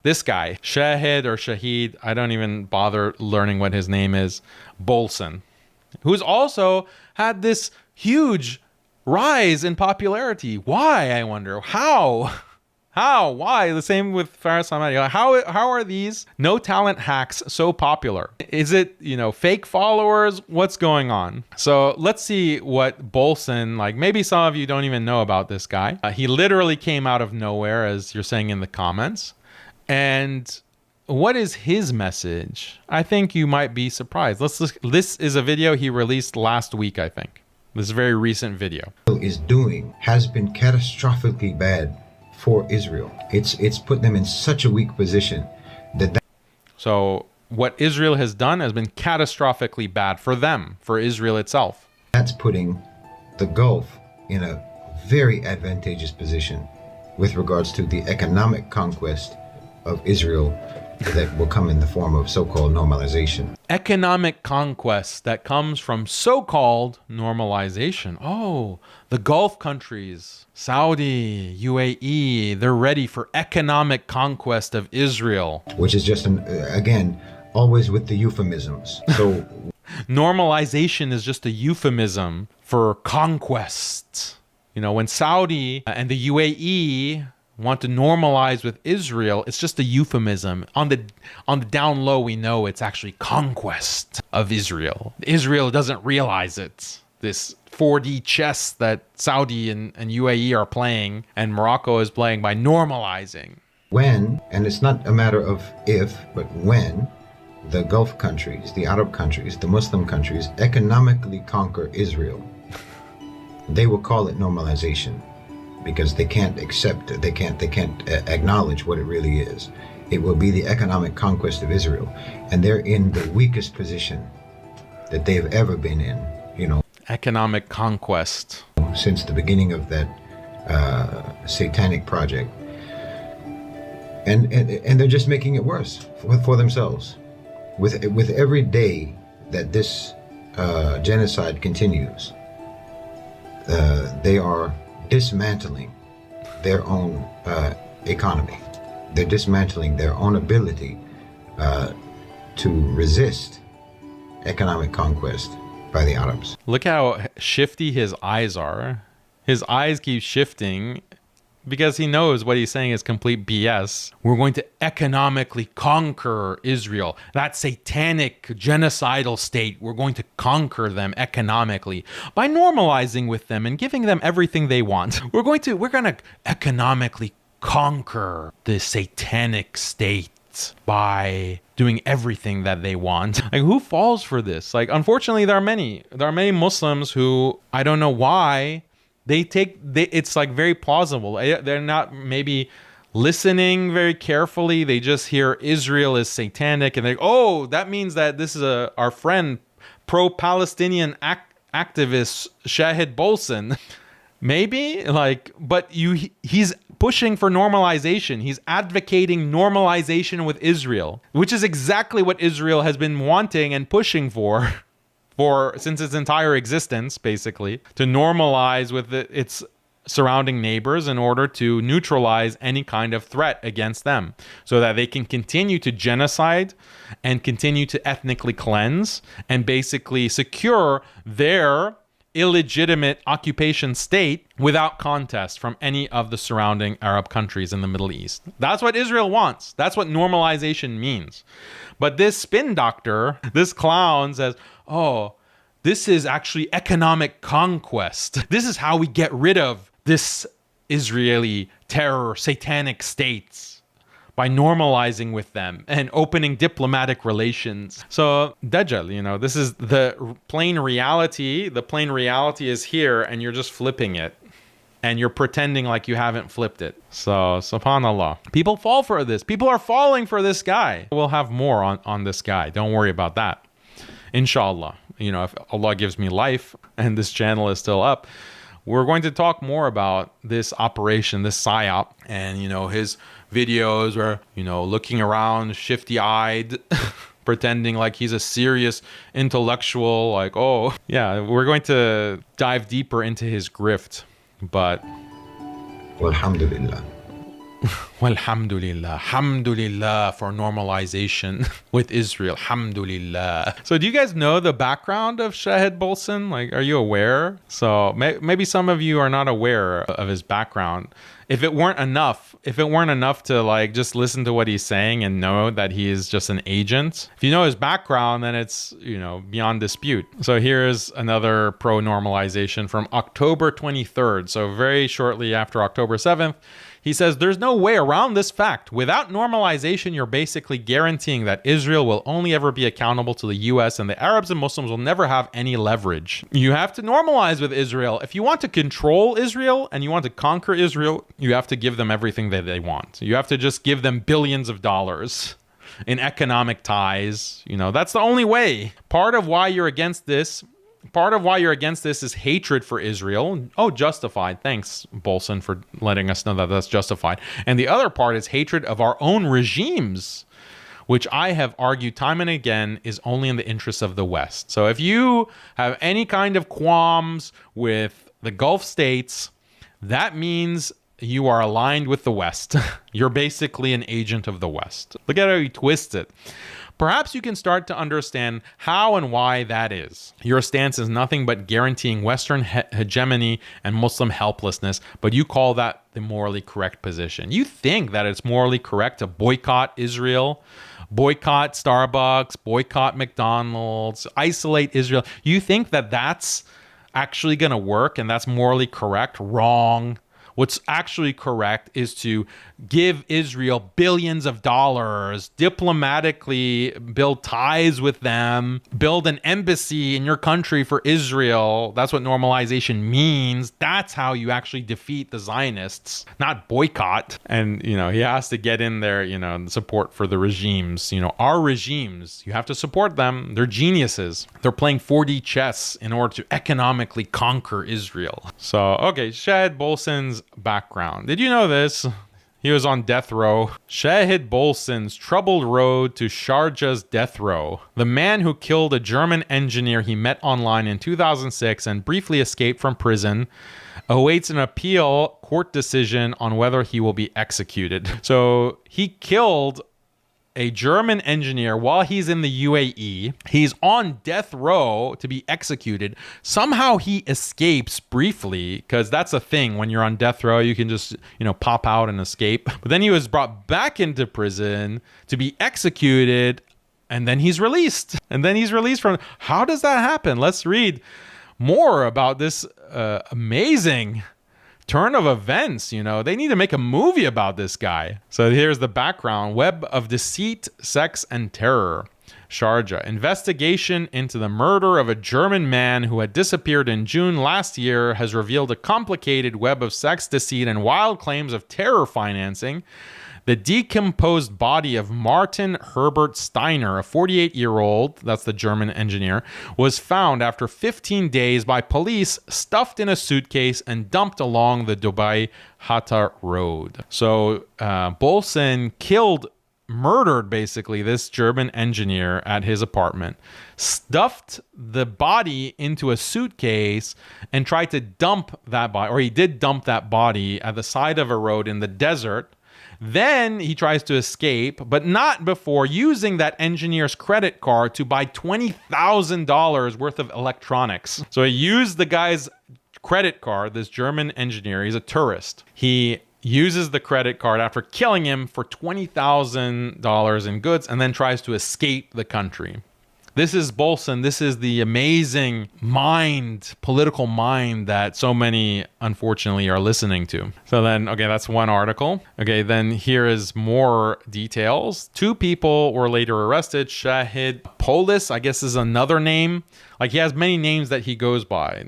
This guy, Shahid or Shahid, I don't even bother learning what his name is, Bolsen, who's also had this huge rise in popularity. Why, I wonder? How? How? Why? The same with Faris Ahmadi. How are these no talent hacks so popular? Is it, fake followers? What's going on? So let's see what Bolsen, like maybe some of you don't even know about this guy. He literally came out of nowhere, as you're saying in the comments. And what is his message? I think you might be surprised. This is a video he released last week, I think. This is a very recent video. Has been catastrophically bad for Israel. It's put them in such a weak position that so what Israel has done has been catastrophically bad for them, for Israel itself. That's putting the Gulf in a very advantageous position with regards to the economic conquest of Israel that will come in the form of so-called normalization. Economic conquest that comes from so-called normalization. Oh, the Gulf countries, Saudi, UAE, they're ready for economic conquest of Israel. Which is just, again, always with the euphemisms. So normalization is just a euphemism for conquest. When Saudi and the UAE want to normalize with Israel, it's just a euphemism. On the down low, we know it's actually conquest of Israel. Israel doesn't realize it. This 4D chess that Saudi and UAE are playing and Morocco is playing by normalizing. When, and it's not a matter of if, but when, the Gulf countries, the Arab countries, the Muslim countries economically conquer Israel, they will call it normalization. Because they can't accept it, they can't acknowledge what it really is. It will be the economic conquest of Israel, and they're in the weakest position that they've ever been in. Economic conquest since the beginning of that satanic project, and they're just making it worse for themselves. With every day that this genocide continues, they are dismantling their own economy. They're dismantling their own ability to resist economic conquest by the Arabs. Look how shifty his eyes are. His eyes keep shifting because he knows what he's saying is complete BS. We're going to economically conquer Israel. That satanic genocidal state, we're going to conquer them economically by normalizing with them and giving them everything they want. We're going to economically conquer the satanic state by doing everything that they want. Like, who falls for this? Like, unfortunately, there are many Muslims who, I don't know why, it's like very plausible. They're not maybe listening very carefully. They just hear Israel is satanic and they go, oh, that means that this is our friend, pro-Palestinian activist Shahid Bolsen. Maybe, but he's pushing for normalization. He's advocating normalization with Israel, which is exactly what Israel has been wanting and pushing for since its entire existence, basically, to normalize with its surrounding neighbors in order to neutralize any kind of threat against them so that they can continue to genocide and continue to ethnically cleanse and basically secure their illegitimate occupation state without contest from any of the surrounding Arab countries in the Middle East. That's what Israel wants. That's what normalization means. But this spin doctor, this clown says, oh, this is actually economic conquest. This is how we get rid of this Israeli terror, satanic states, by normalizing with them and opening diplomatic relations. So Dajjal, this is the plain reality. The plain reality is here and you're just flipping it. And you're pretending like you haven't flipped it. So, subhanAllah. People fall for this. People are falling for this guy. We'll have more on this guy. Don't worry about that. Inshallah. If Allah gives me life and this channel is still up, we're going to talk more about this operation, this PSYOP, and, his videos where, looking around shifty-eyed, pretending like he's a serious intellectual, like, oh, yeah, we're going to dive deeper into his grift. But Alhamdulillah. Alhamdulillah. Alhamdulillah for normalization with Israel. Alhamdulillah. So do you guys know the background of Shahid Bolsen? Like, are you aware? So maybe some of you are not aware of his background. If it weren't enough to like just listen to what he's saying and know that he is just an agent, if you know his background, then it's, beyond dispute. So here's another pro-normalization from October 23rd. So very shortly after October 7th, he says, there's no way around this fact. Without normalization, you're basically guaranteeing that Israel will only ever be accountable to the US and the Arabs and Muslims will never have any leverage. You have to normalize with Israel. If you want to control Israel and you want to conquer Israel, you have to give them everything that they want. You have to just give them billions of dollars in economic ties. That's the only way. Part of why you're against this is hatred for Israel. Oh, justified. Thanks, Bolsen, for letting us know that that's justified. And the other part is hatred of our own regimes, which I have argued time and again is only in the interests of the West. So if you have any kind of qualms with the Gulf states, that means you are aligned with the West. You're basically an agent of the West. Look at how he twists it. Perhaps you can start to understand how and why that is. Your stance is nothing but guaranteeing Western hegemony and Muslim helplessness, but you call that the morally correct position. You think that it's morally correct to boycott Israel, boycott Starbucks, boycott McDonald's, isolate Israel. You think that that's actually going to work and that's morally correct? Wrong. What's actually correct is to give Israel billions of dollars, diplomatically build ties with them, build an embassy in your country for Israel. That's what normalization means. That's how you actually defeat the Zionists, not boycott. And, he has to get in there, support for the regimes. Our regimes, you have to support them. They're geniuses. They're playing 4D chess in order to economically conquer Israel. So, okay, Shahid Bolsen's background. Did you know this? He was on death row. Shahid Bolsen's troubled road to Sharjah's death row. The man who killed a German engineer he met online in 2006 and briefly escaped from prison awaits an appeal court decision on whether he will be executed. So he killed a German engineer while he's in the UAE. He's on death row to be executed. Somehow he escapes briefly, because that's a thing. When you're on death row, you can just, pop out and escape. But then he was brought back into prison to be executed, and then he's released. How does that happen? Let's read more about this amazing turn of events. They need to make a movie about this guy. So here's the background. Web of deceit, sex, and terror. Sharjah. Investigation into the murder of a German man who had disappeared in June last year has revealed a complicated web of sex, deceit, and wild claims of terror financing. The decomposed body of Martin Herbert Steiner, a 48-year-old, that's the German engineer, was found after 15 days by police, stuffed in a suitcase and dumped along the Dubai Hatta Road. So Bolsen murdered basically this German engineer at his apartment, stuffed the body into a suitcase and tried to dump that body, or he did dump that body at the side of a road in the desert. Then he tries to escape, but not before using that engineer's credit card to buy $20,000 worth of electronics. So he used the guy's credit card, this German engineer. He's a tourist. He uses the credit card after killing him for $20,000 in goods and then tries to escape the country. This is Bolsen. This is the amazing political mind that so many, unfortunately, are listening to. So then, okay, that's one article. Okay, then here is more details. 2 people were later arrested. Shahid Polis, I guess, is another name. Like, he has many names that he goes by.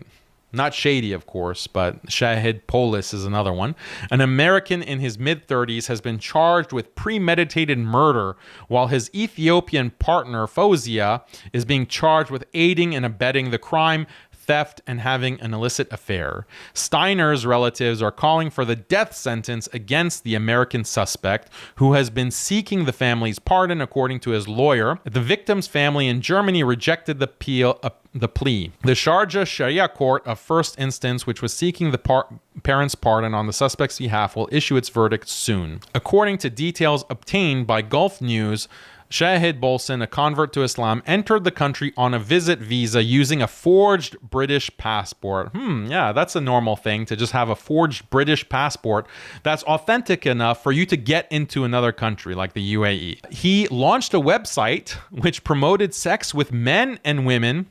Not Shady, of course, but Shahid Polis is another one. An American in his mid-30s has been charged with premeditated murder, while his Ethiopian partner, Fozia, is being charged with aiding and abetting the crime, theft, and having an illicit affair. Steiner's relatives are calling for the death sentence against the American suspect, who has been seeking the family's pardon, according to his lawyer. The victim's family in Germany rejected the plea. The Sharjah Sharia Court of First Instance, which was seeking the parents' pardon on the suspect's behalf, will issue its verdict soon. According to details obtained by Gulf News, Shahid Bolsen, a convert to Islam, entered the country on a visit visa using a forged British passport. Yeah, that's a normal thing, to just have a forged British passport that's authentic enough for you to get into another country like the UAE. He launched a website which promoted sex with men and women.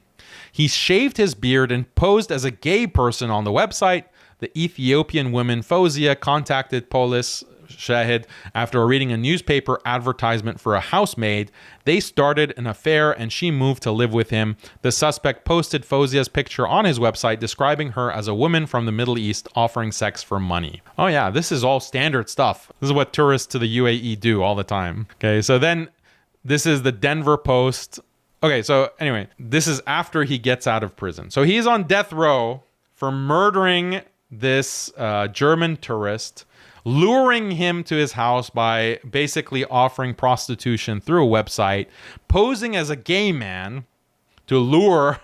He shaved his beard and posed as a gay person on the website. The Ethiopian woman Fozia contacted police Shahid after reading a newspaper advertisement for a housemaid. They started an affair and she moved to live with him. The suspect posted Fozia's picture on his website, describing her as a woman from the Middle East offering sex for money. Oh yeah, this is all standard stuff. This is what tourists to the UAE do all the time. Okay, so then this is the Denver Post. Okay, so anyway, this is after he gets out of prison. So he's on death row for murdering this German tourist, luring him to his house by basically offering prostitution through a website, posing as a gay man to lure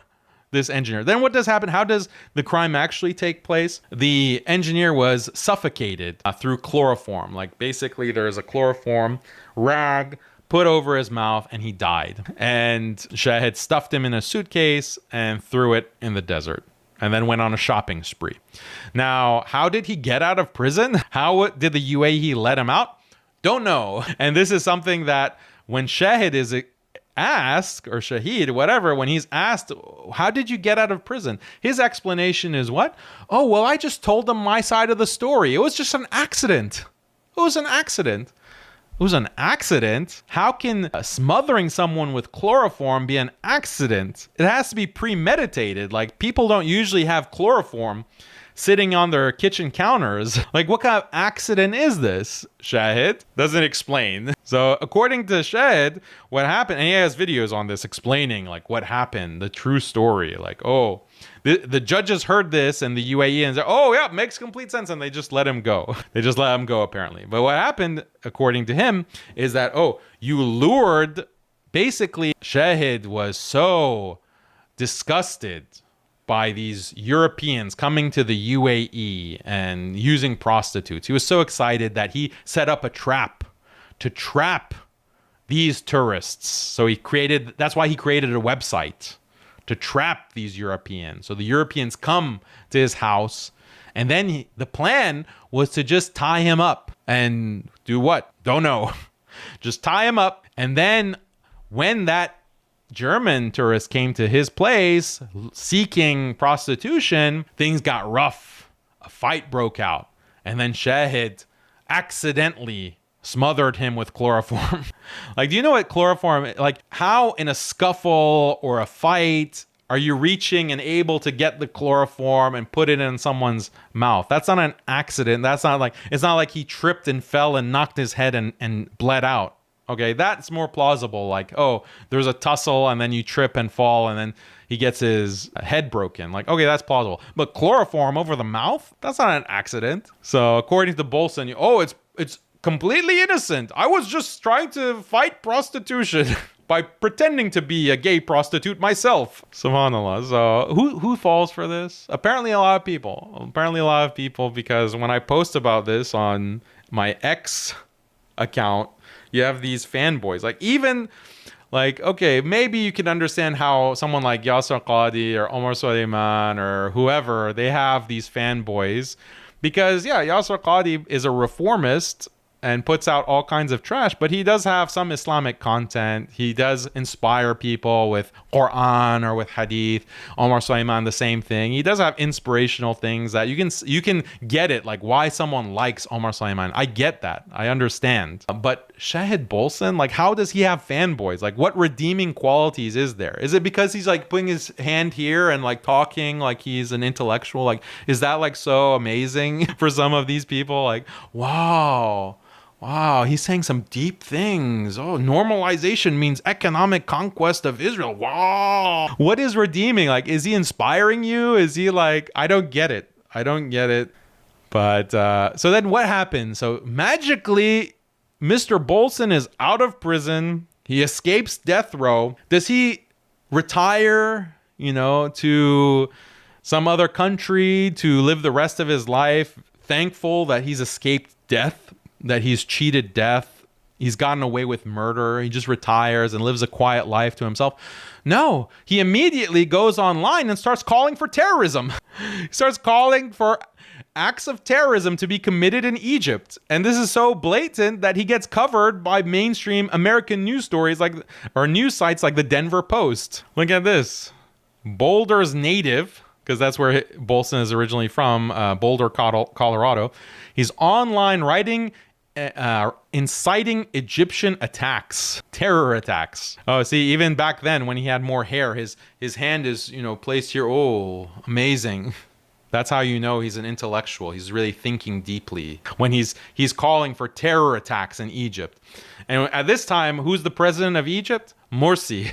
this engineer. Then what does happen? How does the crime actually take place? The engineer was suffocated through chloroform. Like basically there's a chloroform rag put over his mouth and he died. And Shahid stuffed him in a suitcase and threw it in the desert, and then went on a shopping spree. Now, how did he get out of prison? How did the UAE let him out? Don't know. And this is something that when Shahid is asked, or Shahid, whatever, when he's asked, how did you get out of prison? His explanation is what? Oh, well, I just told them my side of the story. It was just an accident. It was an accident. It was an accident? How can smothering someone with chloroform be an accident? It has to be premeditated. Like, people don't usually have chloroform sitting on their kitchen counters. Like, what kind of accident is this? Shahid doesn't explain. So according to Shahid, what happened, and he has videos on this explaining like what happened, the true story. Like, oh, the judges heard this and the UAE and said, oh yeah, makes complete sense. And they just let him go. They just let him go apparently. But what happened, according to him, is that, oh, you lured, basically Shahid was so disgusted by these Europeans coming to the UAE and using prostitutes. He was so excited that he set up a trap to trap these tourists. So that's why he created a website, to trap these Europeans. So the Europeans come to his house, and then the plan was to just tie him up and do what? Don't know. Just tie him up. And then when that German tourist came to his place seeking prostitution, things got rough. A fight broke out. And then Shahid accidentally smothered him with chloroform. Like, do you know what chloroform, like how in a scuffle or a fight are you reaching and able to get the chloroform and put it in someone's mouth? That's not an accident. That's not like, it's not like he tripped and fell and knocked his head and bled out. Okay, that's more plausible. Like, oh, there's a tussle and then you trip and fall and then he gets his head broken. Like, okay, that's plausible. But chloroform over the mouth? That's not an accident. So according to Bolsen, oh, it's completely innocent. I was just trying to fight prostitution by pretending to be a gay prostitute myself. Subhanallah. So who falls for this? Apparently a lot of people. Because when I post about this on my X account, you have these fanboys. Like, even like, okay, maybe you can understand how someone like Yasser Qadi or Omar Suleiman or whoever, they have these fanboys because, yeah, Yasser Qadi is a reformist and puts out all kinds of trash, but he does have some Islamic content. He does inspire people with Quran or with Hadith. Omar Suleiman, the same thing. He does have inspirational things that you can get it, like why someone likes Omar Suleiman. I get that. I understand. But Shahid Bolsen, like, how does he have fanboys? Like, what redeeming qualities is there? Is it because he's like putting his hand here and like talking like he's an intellectual? Like, is that like so amazing for some of these people? Like, wow. Wow, he's saying some deep things. Oh, normalization means economic conquest of Israel. Wow. What is redeeming? Like, is he inspiring you? Is he like, I don't get it. I don't get it. But so then what happens? So magically, Mr. Bolsen is out of prison. He escapes death row. Does he retire, to some other country to live the rest of his life, thankful that he's escaped death, that he's cheated death, he's gotten away with murder, he just retires and lives a quiet life to himself? No, he immediately goes online and starts calling for terrorism. He starts calling for acts of terrorism to be committed in Egypt. And this is so blatant that he gets covered by mainstream American news stories or news sites like the Denver Post. Look at this. Boulder's native, because that's where Bolsen is originally from, Boulder, Colorado. He's online writing, inciting Egyptian attacks, terror attacks. Oh, see, even back then when he had more hair, his hand is, placed here. Oh, amazing. That's how you know he's an intellectual. He's really thinking deeply when he's calling for terror attacks in Egypt. And at this time, who's the president of Egypt? Morsi,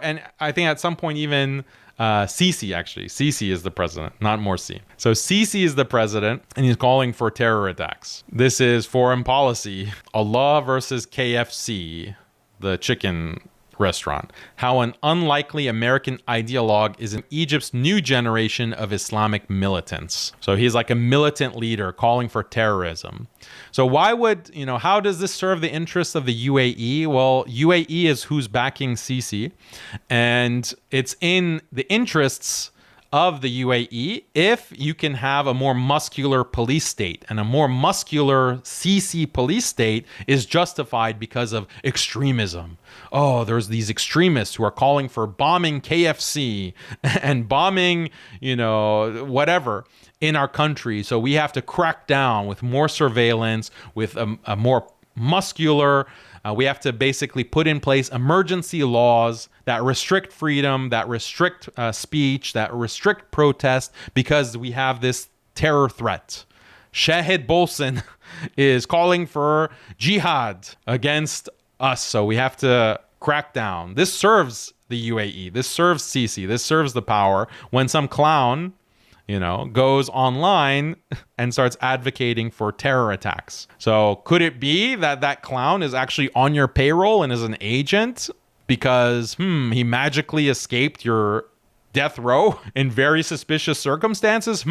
and I think at some point even Sisi, actually. Sisi is the president, not Morsi. So Sisi is the president, and he's calling for terror attacks. This is foreign policy. Allah versus KFC, the chicken restaurant. How an unlikely American ideologue is in Egypt's new generation of Islamic militants. So he's like a militant leader calling for terrorism. So why would, how does this serve the interests of the UAE? Well, UAE is who's backing Sisi, and it's in the interests of the UAE if you can have a more muscular police state, and a more muscular Sisi police state is justified because of extremism. Oh, there's these extremists who are calling for bombing KFC and bombing, whatever in our country. So we have to crack down with more surveillance, with a more muscular. We have to basically put in place emergency laws that restrict freedom, that restrict speech, that restrict protest, because we have this terror threat. Shahid Bolsen is calling for jihad against us, so we have to crack down. This serves the UAE. This serves Sisi. This serves the power. When some clown, goes online and starts advocating for terror attacks. So could it be that that clown is actually on your payroll and is an agent because he magically escaped your death row in very suspicious circumstances?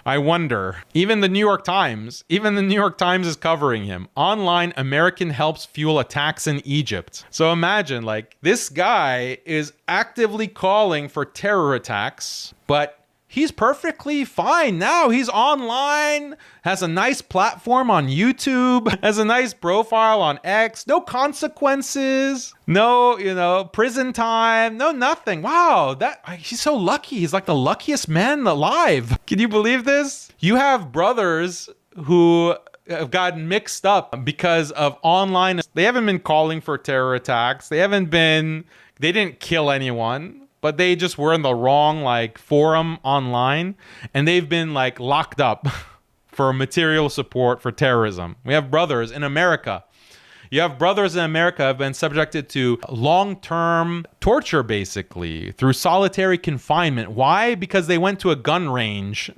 I wonder. Even the New York Times is covering him. Online, American helps fuel attacks in Egypt. So imagine, this guy is actively calling for terror attacks, but he's perfectly fine now. He's online, has a nice platform on YouTube, has a nice profile on X, no consequences, no, prison time, no nothing. Wow, he's so lucky. He's like the luckiest man alive. Can you believe this? You have brothers who have gotten mixed up because of online. They haven't been calling for terror attacks. They didn't kill anyone, but they just were in the wrong forum online, and they've been locked up for material support for terrorism. We have brothers in America. You have brothers in America have been subjected to long-term torture, basically, through solitary confinement. Why? Because they went to a gun range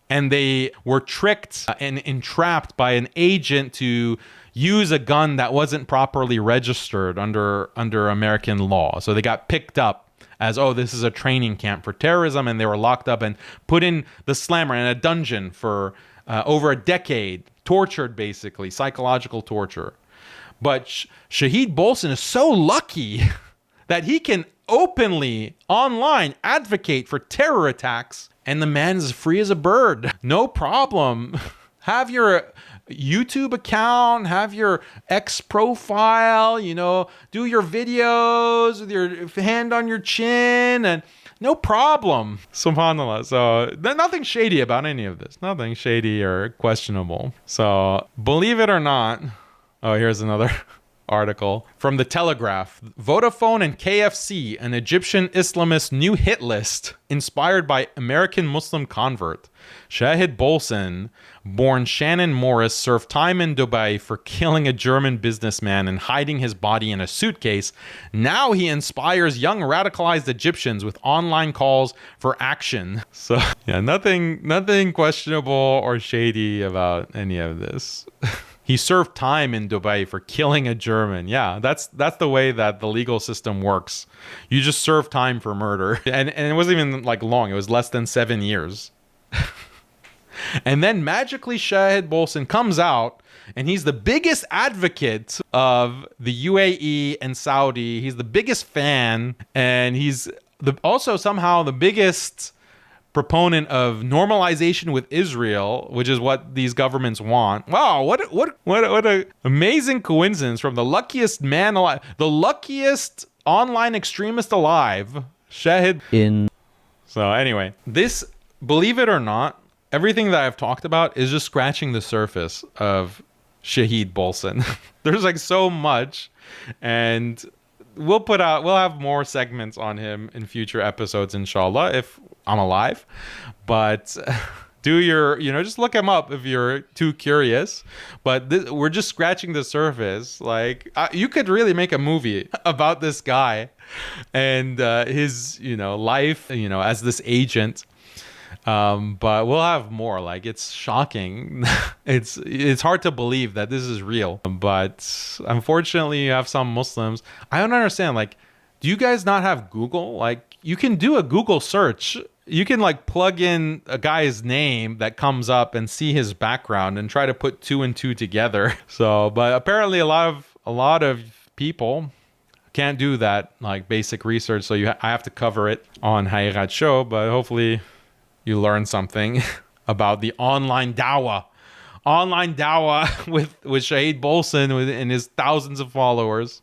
and they were tricked and entrapped by an agent to use a gun that wasn't properly registered under American law. So they got picked up as, this is a training camp for terrorism, and they were locked up and put in the slammer in a dungeon for over a decade, tortured, basically, psychological torture. But Shahid Bolsen is so lucky that he can openly, online, advocate for terror attacks, and the man is free as a bird. No problem. Have your YouTube account, have your X profile, do your videos with your hand on your chin, and no problem. SubhanAllah. So there's nothing shady about any of this. Nothing shady or questionable. So believe it or not. Oh, here's another article from The Telegraph. Vodafone and KFC, an Egyptian Islamist new hit list inspired by American Muslim convert. Shahid Bolsen, born Shannon Morris, served time in Dubai for killing a German businessman and hiding his body in a suitcase. Now he inspires young radicalized Egyptians with online calls for action. So yeah, nothing questionable or shady about any of this. He served time in Dubai for killing a German. Yeah, that's the way that the legal system works. You just serve time for murder. And it wasn't even like long. It was less than 7 years. And then magically Shahid Bolsen comes out and he's the biggest advocate of the UAE and Saudi. He's the biggest fan, and he's also somehow the biggest proponent of normalization with Israel, which is what these governments want. Wow, what a amazing coincidence from the luckiest man alive, the luckiest online extremist alive, Shahid. So anyway, this, believe it or not, everything that I've talked about is just scratching the surface of Shahid Bolsen. There's like so much, and we'll have more segments on him in future episodes, inshallah, if I'm alive. But just look him up if you're too curious. But we're just scratching the surface. Like, you could really make a movie about this guy and his, life, as this agent. But we'll have more. Like, it's shocking. It's hard to believe that this is real. But unfortunately, you have some Muslims. I don't understand. Like, do you guys not have Google? Like, you can do a Google search. You can like plug in a guy's name that comes up and see his background and try to put 2 and 2 together. So, but apparently a lot of people can't do that, like basic research. So I have to cover it on Haqiqatjou, but hopefully you learn something about the online dawah with Shahid Bolsen and his thousands of followers.